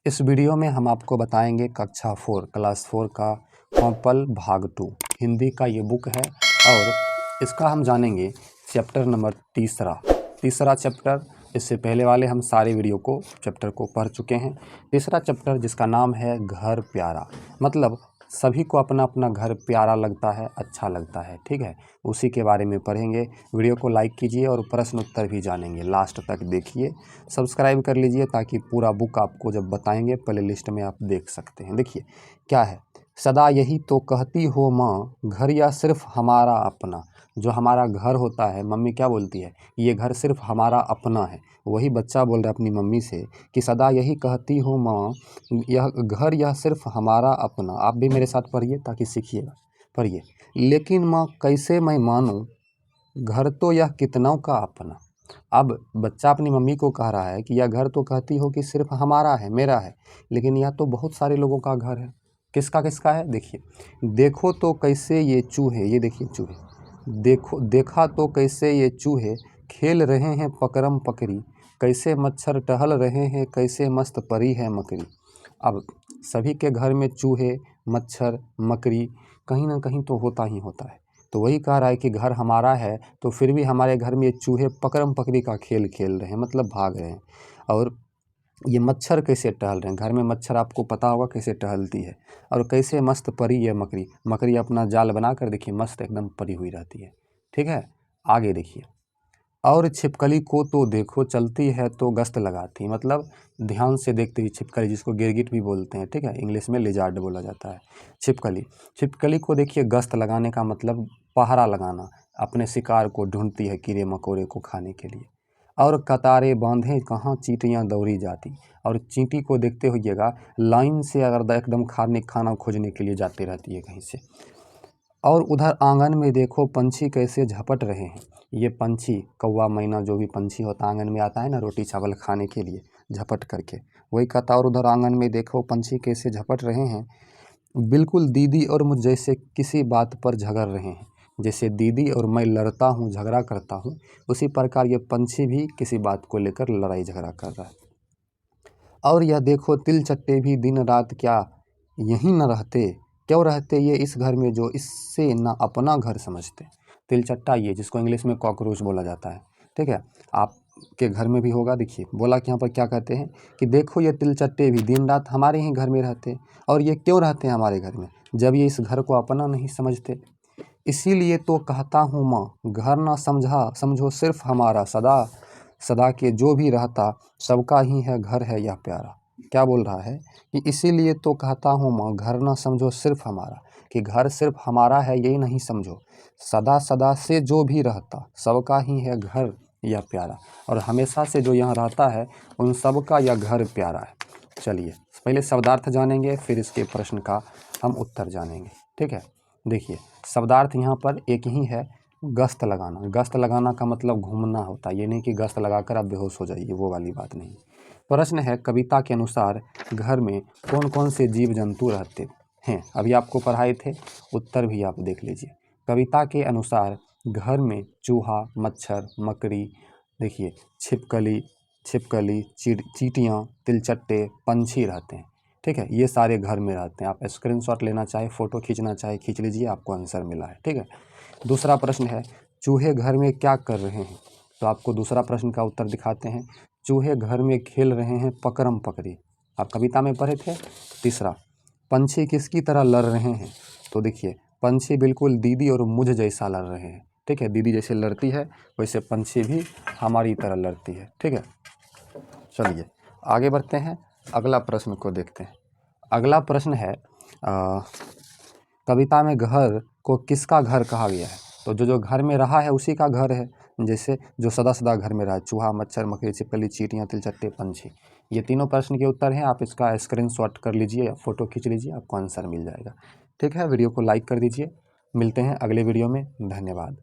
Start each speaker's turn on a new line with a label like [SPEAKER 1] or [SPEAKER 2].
[SPEAKER 1] इस वीडियो में हम आपको बताएंगे कक्षा 4 क्लास 4 का कॉम्पल भाग 2 हिंदी का ये बुक है और इसका हम जानेंगे चैप्टर नंबर तीसरा चैप्टर। इससे पहले वाले हम सारे चैप्टर को पढ़ चुके हैं। तीसरा चैप्टर जिसका नाम है घर प्यारा, मतलब सभी को अपना अपना घर प्यारा लगता है, अच्छा लगता है, ठीक है। उसी के बारे में पढ़ेंगे। वीडियो को लाइक कीजिए और प्रश्न उत्तर भी जानेंगे, लास्ट तक देखिए। सब्सक्राइब कर लीजिए ताकि पूरा बुक आपको जब बताएंगे प्ले लिस्ट में आप देख सकते हैं। देखिए क्या है, सदा यही तो कहती हो माँ, घर या सिर्फ हमारा अपना। जो हमारा घर होता है, मम्मी क्या बोलती है, ये घर सिर्फ हमारा अपना है। वही बच्चा बोल रहा है अपनी मम्मी से कि सदा यही कहती हो माँ, यह घर यह सिर्फ हमारा अपना। आप भी मेरे साथ पढ़िए ताकि सीखिएगा। पढ़िए, लेकिन माँ कैसे मैं मानूं, घर तो यह कितनों का अपना। अब बच्चा अपनी मम्मी को कह रहा है कि यह घर तो कहती हो कि सिर्फ हमारा है, मेरा है, लेकिन यह तो बहुत सारे लोगों का घर है। किसका किसका है, देखिए। देखो तो कैसे ये चूहे, ये देखिए चूहे, देखा तो कैसे ये चूहे खेल रहे हैं पकड़म पकड़ी, कैसे मच्छर टहल रहे हैं, कैसे मस्त परी है मकड़ी। अब सभी के घर में चूहे, मच्छर, मकड़ी कहीं ना कहीं तो होता ही होता है। तो वही कह रहा है कि घर हमारा है, तो फिर भी हमारे घर में ये चूहे पकड़म पकड़ी का खेल खेल रहे हैं, मतलब भाग रहे हैं। और ये मच्छर कैसे टहल रहे हैं, घर में मच्छर आपको पता होगा कैसे टहलती है। और कैसे मस्त परी है मकड़ी, मकड़ी अपना जाल बना कर देखिए मस्त एकदम परी हुई रहती है, ठीक है। आगे देखिए, और छिपकली को तो देखो चलती है तो गश्त लगाती, मतलब ध्यान से देखते ही छिपकली, जिसको गिरगिट भी बोलते हैं, ठीक है, इंग्लिश में लिजार्ड बोला जाता है। छिपकली को देखिए गश्त लगाने का मतलब पहरा लगाना, अपने शिकार को ढूंढती है कीड़े मकोड़े को खाने के लिए। और कतारें बांधे कहाँ चींटियाँ दौड़ी जाती, और चींटी को देखते होइएगा लाइन से अगर एकदम खाना खोजने के लिए जाती रहती है कहीं से। और उधर आंगन में देखो पंछी कैसे झपट रहे हैं। ये पंछी, कौवा मैना जो भी पंछी होता है आंगन में आता है ना रोटी चावल खाने के लिए, झपट करके, वही कहता। और उधर आंगन में देखो पंछी कैसे झपट रहे हैं, बिल्कुल दीदी और मुझ जैसे किसी बात पर झगड़ रहे हैं। जैसे दीदी और मैं लड़ता हूँ, झगड़ा करता हूँ, उसी प्रकार ये पंछी भी किसी बात को लेकर लड़ाई झगड़ा कर रहा है। और यह देखो तिल चट्टे भी दिन रात क्या यहीं न रहते, क्यों रहते ये इस घर में जो इससे ना अपना घर समझते। तिलचट्टा, ये जिसको इंग्लिश में कॉकरोच बोला जाता है, ठीक है, आपके घर में भी होगा। देखिए बोला कि यहाँ पर क्या कहते हैं कि देखो ये तिलचट्टे भी दिन रात हमारे ही घर में रहते, और ये क्यों रहते हैं हमारे घर में, जब ये इस घर को अपना नहीं समझते। इसीलिए तो कहता हूँ माँ, घर ना समझो सिर्फ हमारा, सदा सदा के जो भी रहता सबका ही है घर है यह प्यारा। क्या बोल रहा है कि इसीलिए तो कहता हूँ माँ, घर ना समझो सिर्फ हमारा, कि घर सिर्फ हमारा है यही नहीं समझो, सदा सदा से जो भी रहता सबका ही है घर यह प्यारा, और हमेशा से जो यहाँ रहता है उन सब का यह घर प्यारा है। चलिए पहले शब्दार्थ जानेंगे, फिर इसके प्रश्न का हम उत्तर जानेंगे, ठीक है। देखिए शब्दार्थ यहाँ पर एक ही है, गश्त लगाना। गश्त लगाना का मतलब घूमना होता है, ये नहीं कि गश्त लगाकर आप बेहोश हो जाइए, वो वाली बात नहीं। प्रश्न है, कविता के अनुसार घर में कौन कौन से जीव जंतु रहते हैं। अभी आपको पढ़ाए थे, उत्तर भी आप देख लीजिए। कविता के अनुसार घर में चूहा, मच्छर, मकड़ी, देखिए छिपकली, चींटियाँ, तिलचट्टे, पंछी रहते हैं, ठीक है। ये सारे घर में रहते हैं। आप स्क्रीनशॉट लेना चाहे, फ़ोटो खींचना चाहे खींच लीजिए, आपको आंसर मिला है, ठीक है। दूसरा प्रश्न है, चूहे घर में क्या कर रहे हैं। तो आपको दूसरा प्रश्न का उत्तर दिखाते हैं। चूहे घर में खेल रहे हैं पकड़म पकड़ी, आप कविता में पढ़े थे। तीसरा, पंछी किसकी तरह लड़ रहे हैं। तो देखिए पंछी बिल्कुल दीदी और मुझ जैसा लड़ रहे हैं, ठीक है। दीदी जैसे लड़ती है वैसे पंछी भी हमारी तरह लड़ती है, ठीक है। चलिए आगे बढ़ते हैं, अगला प्रश्न को देखते हैं। अगला प्रश्न है, कविता में घर को किसका घर कहा गया है। तो जो घर में रहा है उसी का घर है, जैसे जो सदा सदा घर में रहा है, चूहा, मच्छर, मकड़ी, छिपकली, चींटियाँ, तिलचट्टे, पंछी। ये तीनों प्रश्न के उत्तर हैं। आप इसका स्क्रीनशॉट कर लीजिए या फ़ोटो खींच लीजिए, आपको आंसर मिल जाएगा, ठीक है। वीडियो को लाइक कर दीजिए। मिलते हैं अगले वीडियो में, धन्यवाद।